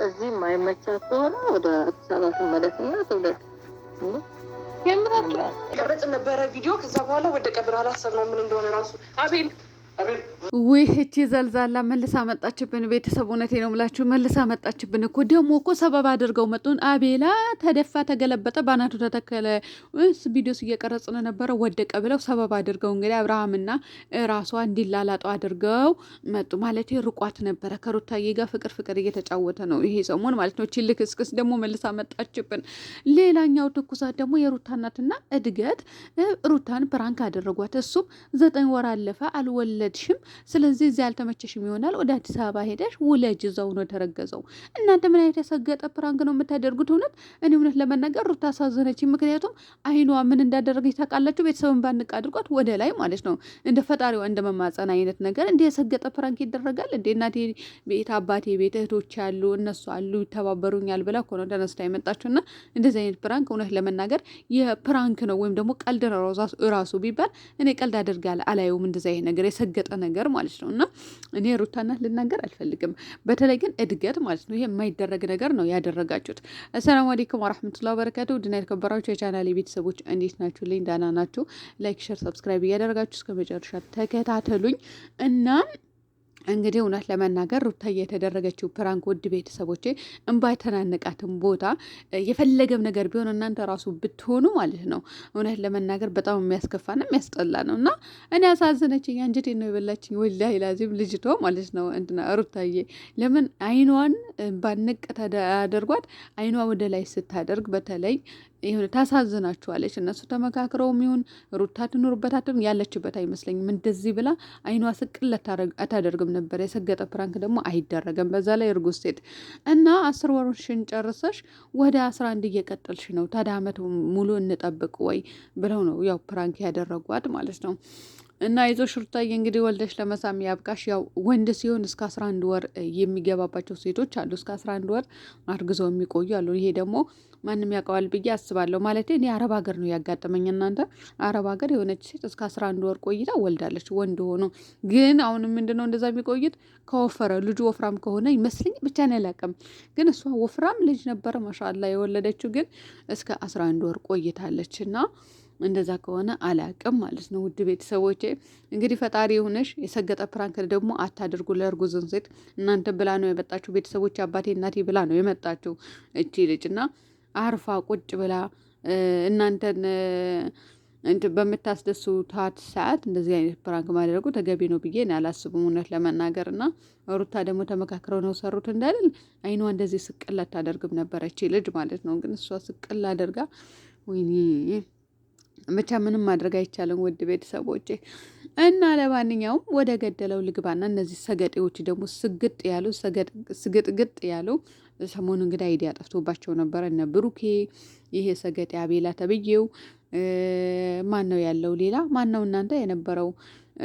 እዚህ የማይመቻት ከሆነ ወደ አዲስ አበባ ትመለስና ትውለድ። ቀረጽ ነበረ ቪዲዮ። ከዛ በኋላ ወደቀ ብር አላሰብነው ምን እንደሆነ ራሱ አቤል ውይ እቺ ዘልዛላ መልሳ መጣችብን። ቤተሰብ እውነቴ ነው የምላችሁ መልሳ መጣችብን እኮ። ደግሞ እኮ ሰበብ አድርገው መጡን። አቤላ ተደፋ፣ ተገለበጠ፣ ባናቱ ተተከለ። ቪዲዮስ እየቀረጽን ነበረ ወደቀ ብለው ሰበብ አድርገው እንግዲህ አብርሃምና ራሷ እንዲላላጡ አድርገው መጡ። ማለት ርቋት ነበረ ከሩታዬ ጋር ፍቅር እየተጫወተ ነው ይሄ ሰሞን ማለት ነው። ቺ ልክስክስ ደግሞ መልሳ መጣችብን። ሌላኛው ትኩሳት ደግሞ የሩታ እናትና እድገት ሩታን ፕራንክ አደረጓት። እሱም 9 ወር አለፈ አልወለድሽም፣ ስለዚህ እዚህ አልተመቸሽም ይሆናል ወደ አዲስ አበባ ሄደሽ ውለጅ፣ እዛው ነው ተረገዘው። እናንተ ምን አይነት የሰገጠ ፕራንክ ነው የምታደርጉት? እውነት እኔ እውነት ለመናገር ሩታ አሳዘነች። ምክንያቱም አይኗ ምን እንዳደረገች ታውቃላችሁ? ቤተሰብን ባንቅ አድርጓት ወደ ላይ ማለት ነው እንደ ፈጣሪዋ እንደ መማፀን አይነት ነገር። እንደ የሰገጠ ፕራንክ ይደረጋል እንዴ? እናቴ ቤት አባቴ ቤት እህቶች ያሉ እነሱ አሉ ይተባበሩኛል ብላ እኮ ነው ተነስታ የመጣችሁ። እና እንደዚህ አይነት ፕራንክ እውነት ለመናገር የፕራንክ ነው ወይም ደግሞ ቀልድ ነው ራሱ ቢባል እኔ ቀልድ አደርጋለሁ አላየውም። እንደዚህ አይነት ነገር የሰገጠ ነገር ማለት ነው። እና እኔ ሩታናት ልናገር አልፈልግም። በተለይ ግን እድገት ማለት ነው ይሄ የማይደረግ ነገር ነው ያደረጋችሁት። አሰላሙ አለይኩም ወራህመቱላሂ ወበረካቱ። ድና የተከበራችሁ የቻናሌ ቤተሰቦች እንዴት ናችሁ? ልኝ ዳና ናችሁ? ላይክ፣ ሼር፣ ሰብስክራይብ እያደረጋችሁ እስከ መጨረሻ ተከታተሉኝ እና እንግዲህ እውነት ለመናገር ሩታዬ የተደረገችው ፕራንክ ውድ ቤተሰቦቼ እንባ የተናነቃትን ቦታ የፈለገም ነገር ቢሆን እናንተ ራሱ ብትሆኑ ማለት ነው እውነት ለመናገር በጣም የሚያስከፋና የሚያስጠላ ነው። እና እኔ አሳዘነችኝ፣ አንጀቴን ነው የበላችኝ። ወላሂ ላዚም ልጅቷ ማለት ነው እንትና ሩታዬ ለምን አይኗን ባንቅ አደርጓት። አይኗ ወደ ላይ ስታደርግ በተለይ ይሁን ታሳዝናችኋለች። እነሱ ተመካክረውም ይሁን ሩታ ትኑርበታትም ያለችበት አይመስለኝም። እንደዚህ ብላ አይኗ ስቅል አታደርግም ነበር። የሰገጠ ፕራንክ ደግሞ አይደረግም። በዛ ላይ እርጉዝ ሴት እና 10 ወርሽን ጨርሰሽ ወደ 11 እየቀጠልሽ ነው። ታዲያ ዓመት ሙሉ እንጠብቅ ወይ ብለው ነው ያው ፕራንክ ያደረጓት ማለት ነው። እና ይዞሽ ሩታዬ እንግዲህ ወልደሽ ለመሳም ያብቃሽ። ያው ወንድ ሲሆን እስከ 11 ወር የሚገባባቸው ሴቶች አሉ። እስከ 11 ወር አርግዘው የሚቆዩ አሉ። ይሄ ደግሞ ማንም ያውቀዋል ብዬ አስባለሁ። ማለት እኔ አረብ ሀገር ነው ያጋጠመኝ። እናንተ አረብ ሀገር የሆነች ሴት እስከ 11 ወር ቆይታ ወልዳለች፣ ወንድ ሆኖ። ግን አሁንም ምንድነው እንደዛ የሚቆይት ከወፈረ ልጁ ወፍራም ከሆነ ይመስለኝ ብቻ ነው ያላቀም። ግን እሷ ወፍራም ልጅ ነበረ ማሻአላ የወለደችው፣ ግን እስከ 11 ወር ቆይታለች እና እንደዛ ከሆነ አላቅም ማለት ነው። ውድ ቤተሰቦቼ እንግዲህ ፈጣሪ የሆነሽ የሰገጠ ፕራንክ ደግሞ አታድርጉ ለእርጉዝን ሴት። እናንተ ብላ ነው የመጣችሁ ቤተሰቦች፣ አባቴ እናቴ ብላ ነው የመጣችሁ እቺ ልጅ እና አርፋ ቁጭ ብላ እናንተን በምታስደስቱት ሰዓት እንደዚህ አይነት ፕራንክ ማድረጉ ተገቢ ነው ብዬ አላስብም እውነት ለመናገር። እና ሩታ ደግሞ ተመካክረው ነው ሰሩት እንዳልል አይኗ እንደዚህ ስቅል አታደርግም ነበረ እቺ ልጅ ማለት ነው። ግን እሷ ስቅል አደርጋ ወይኔ ብቻ ምንም ማድረግ አይቻልም ውድ ቤተሰቦቼ። እና ለማንኛውም ወደ ገደለው ልግባና እነዚህ ሰገጤዎች ደግሞ ስግጥግጥ ያሉ ሰሞኑ እንግዲህ አይዲያ ጠፍቶባቸው ነበረ እነ ብሩኬ፣ ይሄ ሰገጤ አቤላ ተብዬው ማን ነው ያለው ሌላ ማን ነው እናንተ የነበረው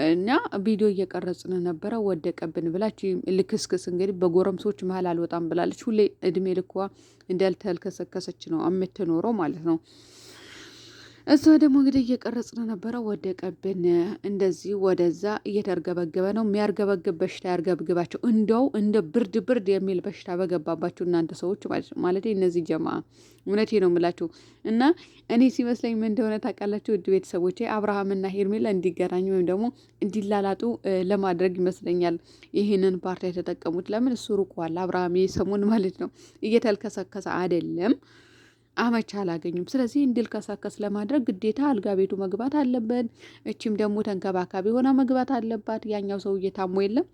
እና ቪዲዮ እየቀረጽን ነበረ ወደቀብን ብላች ልክስክስ እንግዲህ በጎረምሶች መሀል አልወጣም ብላለች። ሁሌ እድሜ ልኳ እንዳልተልከሰከሰች ነው የምትኖረው ማለት ነው። እሷ ደግሞ እንግዲህ እየቀረጽን ነበረ ወደቀብን። እንደዚህ ወደዛ እየተርገበገበ ነው። የሚያርገበግብ በሽታ ያርገብግባቸው። እንደው እንደ ብርድ የሚል በሽታ በገባባቸው እናንተ ሰዎች ማለት እነዚህ ጀማ እውነቴ ነው የምላችሁ። እና እኔ ሲመስለኝ ምን እንደሆነ ታውቃላችሁ ውድ ቤተሰቦቼ፣ አብርሃምና ሄርሜላ እንዲገናኙ ወይም ደግሞ እንዲላላጡ ለማድረግ ይመስለኛል ይህንን ፓርቲ የተጠቀሙት። ለምን እሱ ሩቋል አብርሃም ሰሞን ማለት ነው እየተልከሰከሰ አይደለም አመቻ አላገኙም። ስለዚህ እንዲልከሳከስ ለማድረግ ግዴታ አልጋ ቤቱ መግባት አለበት። እቺም ደግሞ ተንከባካቢ ሆና መግባት አለባት። ያኛው ሰው እየታሞ የለም።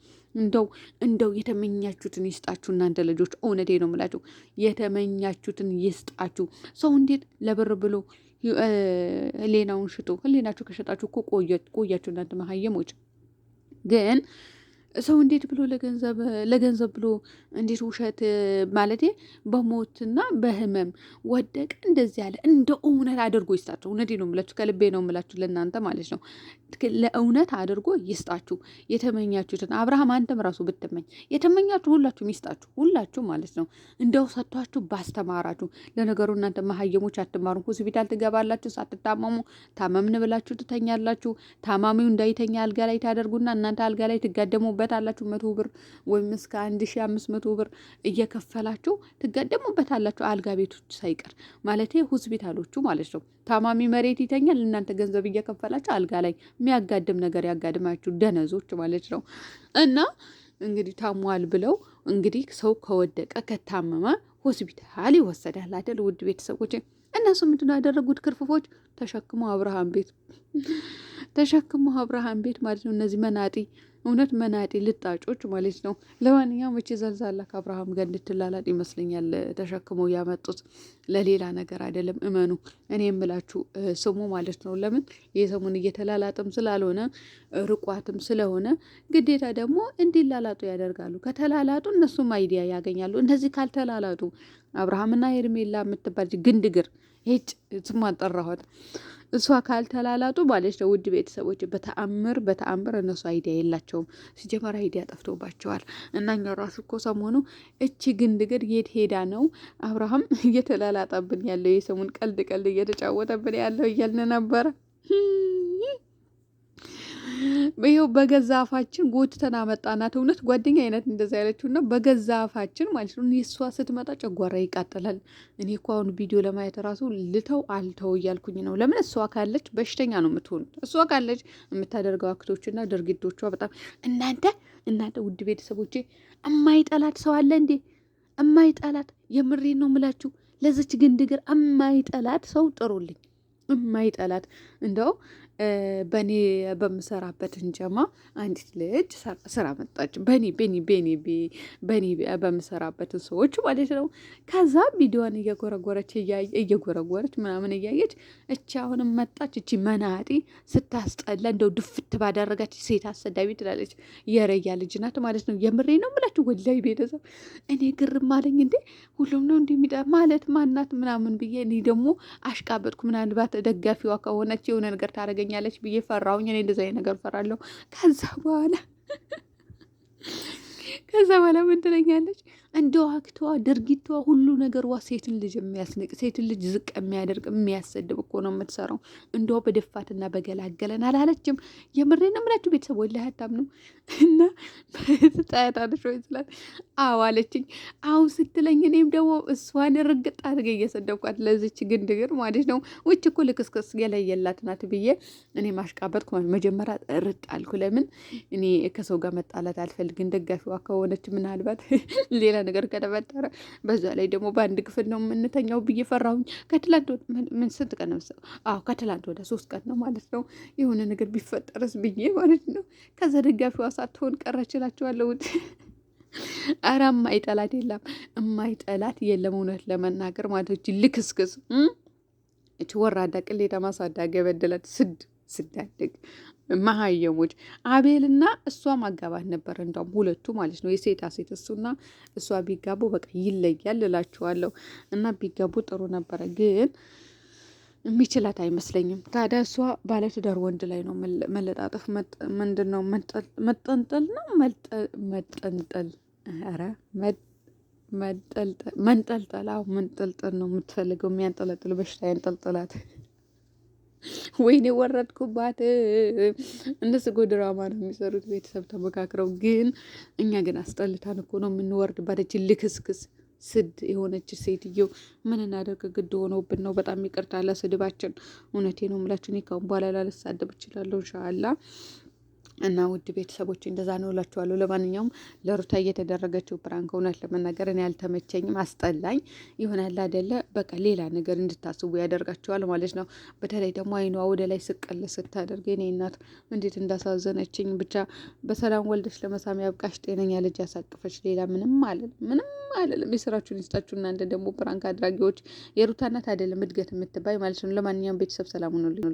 እንደው የተመኛችሁትን ይስጣችሁ እናንተ ልጆች። እውነቴ ነው የምላችሁ የተመኛችሁትን ይስጣችሁ። ሰው እንዴት ለብር ብሎ ህሊናውን ሽጦ፣ ህሊናችሁ ከሸጣችሁ እኮ ቆያችሁ እናንተ መሀየሞች። ግን ሰው እንዴት ብሎ ለገንዘብ ብሎ እንዴት ውሸት ማለቴ በሞትና በህመም ወደቀ እንደዚህ ያለ እንደ እውነት አድርጎ ይስጣችሁ። እውነቴ ነው የምላችሁ፣ ከልቤ ነው የምላችሁ ለእናንተ ማለት ነው። ለእውነት አድርጎ ይስጣችሁ የተመኛችሁትን። አብርሃም አንተም ራሱ ብትመኝ የተመኛችሁ ሁላችሁም ይስጣችሁ፣ ሁላችሁ ማለት ነው። እንደው ሰጥቷችሁ ባስተማራችሁ። ለነገሩ እናንተ መሀየሞች አትማሩ። ሆስፒታል ትገባላችሁ ሳትታመሙ፣ ታመምን ብላችሁ ትተኛላችሁ። ታማሚው እንዳይተኛ አልጋ ላይ ታደርጉና እናንተ አልጋ ላይ ትጋደሙበት ትጋደሙበታላችሁ። 100 ብር ወይም እስከ 1500 ብር እየከፈላችሁ ትጋደሙበታላችሁ። አልጋ ቤቶች ሳይቀር ማለት ሆስፒታሎቹ ማለት ነው። ታማሚ መሬት ይተኛል፣ እናንተ ገንዘብ እየከፈላችሁ አልጋ ላይ የሚያጋድም ነገር ያጋድማችሁ ደነዞች ማለት ነው። እና እንግዲህ ታሟል ብለው እንግዲህ ሰው ከወደቀ ከታመመ ሆስፒታል ይወሰዳል አይደል? ውድ ቤተሰቦች እነሱ ምንድን ነው ያደረጉት? ክርፍፎች ተሸክሞ አብርሃም ቤት ማለት ነው። እነዚህ መናጢ እውነት መናጢ ልጣጮች ማለት ነው። ለማንኛውም እቺ ዘልዛላ ከአብርሃም ጋር እንድትላላጥ ይመስለኛል ተሸክመው ያመጡት፣ ለሌላ ነገር አይደለም። እመኑ፣ እኔ የምላችሁ ስሙ ማለት ነው። ለምን የሰሙን እየተላላጥም ስላልሆነ ርቋትም ስለሆነ ግዴታ ደግሞ እንዲላላጡ ያደርጋሉ። ከተላላጡ እነሱም አይዲያ ያገኛሉ። እነዚህ ካልተላላጡ አብርሃምና ሄርሜላ የምትባል ግንድግር ሄጭ ስሟን ጠራኋት። እሷ ካልተላላጡ ማለት ነው። ውድ ቤተሰቦች በተአምር እነሱ አይዲያ የላቸውም። ሲጀመር አይዲያ ጠፍቶባቸዋል። እና እኛ ራሱ እኮ ሰሞኑ እቺ ግንድግር የት ሄዳ ነው አብርሃም እየተላላጠብን ያለው የሰሙን ቀልድ እየተጫወተብን ያለው እያልን ነበረ። ይኸው በገዛ አፋችን ጎትተን አመጣናት። እውነት ጓደኛ አይነት እንደዛ ያለችው እና በገዛ አፋችን ማለት ነው። እሷ ስትመጣ ጨጓራ ይቃጠላል። እኔ እኮ አሁን ቪዲዮ ለማየት ራሱ አልተው እያልኩኝ ነው። ለምን እሷ ካለች በሽተኛ ነው የምትሆኑት። እሷ ካለች የምታደርገው አክቶችና ድርጊቶቿ በጣም እናንተ ውድ ቤተሰቦቼ እማይጠላት ሰው አለ እንዴ? እማይጠላት የምሬን ነው የምላችሁ። ለዚች ግንድግር እማይጠላት ሰው ጥሩልኝ። እማይጠላት እንደው በእኔ በምሰራበት እንጀማ አንዲት ልጅ ስራ መጣች። በእኔ በምሰራበት ሰዎች ማለት ነው። ከዛ ቪዲዮዋን እየጎረጎረች ምናምን እያየች እቺ አሁንም መጣች። እቺ መናጢ ስታስጠላ እንደው ድፍት ባደረጋች ሴት አሰዳቢ ትላለች። የረያ ልጅ ናት ማለት ነው። የምሬ ነው የምላችሁ ወላሂ ቤተሰብ እኔ ግርም አለኝ። እንዴ ሁሉም ነው እንደሚጠ ማለት ማናት ምናምን ብዬ እኔ ደግሞ አሽቃበጥኩ። ምናልባት ደጋፊዋ ከሆነች የሆነ ነገር ታደርገኛለች ብዬ ፈራሁኝ። እኔ እንደዛ ነገር ፈራለሁ። ከዛ በኋላ ምን ትለኛለች? እንደው አክቷ፣ ድርጊቷ፣ ሁሉ ነገሯ ሴትን ልጅ የሚያስንቅ ሴትን ልጅ ዝቅ የሚያደርግ የሚያሰድብ እኮ ነው የምትሰራው። እንደው በደፋትና በገላገለን አላለችም። የምሬ ነው የምላችሁ ቤተሰብ ወላሂ አታምኑም። እና ትጣያታለች ወይ ስላት አዎ አለችኝ። አዎ ስትለኝ እኔም ደግሞ እሷን ርግጥ አድርጌ እየሰደብኳት ለዚች ግንድግር ማለት ነው። ውጭ እኮ ልክስክስ የለየላት ናት ብዬ እኔ ማሽቃበጥኩ ማለት መጀመሪያ ርጥ አልኩ። ለምን እኔ ከሰው ጋር መጣላት አልፈልግም። ደጋፊዋ ከሆነች ምናልባት ሌላ ነገር ከተፈጠረ በዛ ላይ ደግሞ በአንድ ክፍል ነው የምንተኛው ብዬ ፈራሁኝ። ከትላንት ምን ስንት ቀን ነው? አዎ ከትላንት ወደ 3 ቀን ነው ማለት ነው። የሆነ ነገር ቢፈጠርስ ብዬ ማለት ነው። ከዛ ደጋፊዋ ሳትሆን ቀረችላቸዋለሁ። ኧረ የማይጠላት የማይጠላት የለም እውነት ለመናገር ማለት ነው። ልክስክስ እች ወራዳ ቅሌታ ማሳዳጊ የበደላት ስዳደግ መሀየሞች አቤልና እሷ ማጋባት ነበር። እንደውም ሁለቱ ማለት ነው የሴታ ሴት እሱና እሷ ቢጋቡ በቃ ይለያል እላችኋለሁ። እና ቢጋቡ ጥሩ ነበረ፣ ግን የሚችላት አይመስለኝም። ታዲያ እሷ ባለትዳር ወንድ ላይ ነው መለጣጠፍ። ምንድን ነው መጠንጠል ነው መጠንጠል፣ ኧረ መንጠልጠል፣ አዎ መንጠልጠል ነው የምትፈልገው። የሚያንጠለጥል በሽታ ያንጠልጥላት። ወይኔ ወረድኩባት። እነሱ እኮ ድራማ ነው የሚሰሩት ቤተሰብ ተመካክረው። ግን እኛ ግን አስጠልታን እኮ ነው የምንወርድባት። እች ልክስክስ ስድ የሆነች ሴትዮ ምን እናደርግ ግድ ሆኖብን ነው። በጣም ይቅርታ ለስድባችን። እውነቴ ነው የምላችሁ። እኔ ካሁን በኋላ ላልሳደብ እችላለሁ ኢንሻአላህ። እና ውድ ቤተሰቦች እንደዛ ነው እላችኋለሁ። ለማንኛውም ለሩታ እየተደረገችው ፕራንክ እውነት ለመናገር እኔ አልተመቸኝም፣ አስጠላኝ። ይሆናል አይደለ በቃ ሌላ ነገር እንድታስቡ ያደርጋቸዋል ማለት ነው። በተለይ ደግሞ አይኗ ወደ ላይ ስቀል ስታደርግ የኔ እናት እንዴት እንዳሳዘነችኝ። ብቻ በሰላም ወልደሽ ለመሳም ያብቃሽ፣ ጤነኛ ልጅ ያሳቅፈች። ሌላ ምንም አልልም። የስራችሁን ይስጣችሁ። እናንተ ደግሞ ፕራንክ አድራጊዎች። የሩታ እናት አይደለም እድገት የምትባይ ማለት ነው። ለማንኛውም ቤተሰብ ሰላም ሁኑልኝ።